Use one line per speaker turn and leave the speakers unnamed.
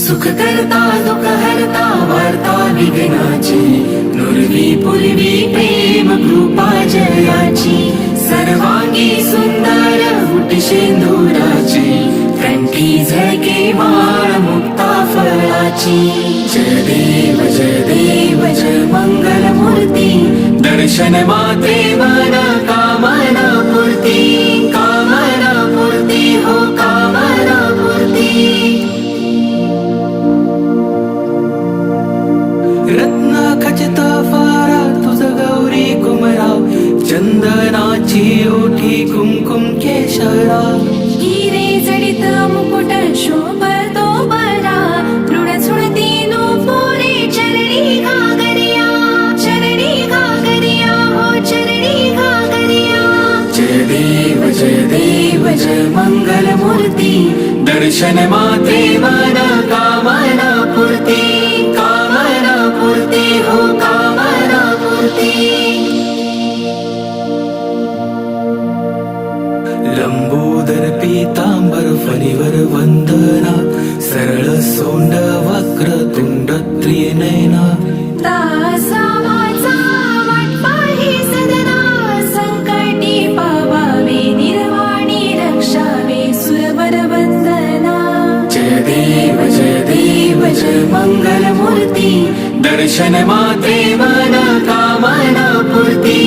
सुख करता दुःख हरता वार्ता विघ्नाची नुरवी पूर्वी प्रेम कृपा जयाची सर्वांगी सुंदर मुठी शेंदुराची कंठी झळके माळ मुक्ता फळाची जय देव जय मंगल मूर्ती दर्शन मात्रे मन कामना पूर्ती हो कामना पूर्ती रत्ना खचित फारा तुझ गौरी कुमराव चंदनाची ओठी कुमकुम केशरा
हिरे जडित मुकुट शोभतो बरा ऋण झुणती नूपुरे चरणी घागरिया हो चरणी घागरिया
जय देव जय मंगल मूर्ती दर्शन मात्रे मन कामना पूर्ती हो कामना पूर्ती लंबोदर पीतांबर फणीवर वंदना सरळ सोंड वक्र तुंड त्रिनयना
तासा वाचा वाटपाही सदना संकटी पावावे निर्वाणी रक्षावे सुरवर वंदना
जय देव जय मंगल मूर्ती दर्शन मात्रे मन कामना पूर्ती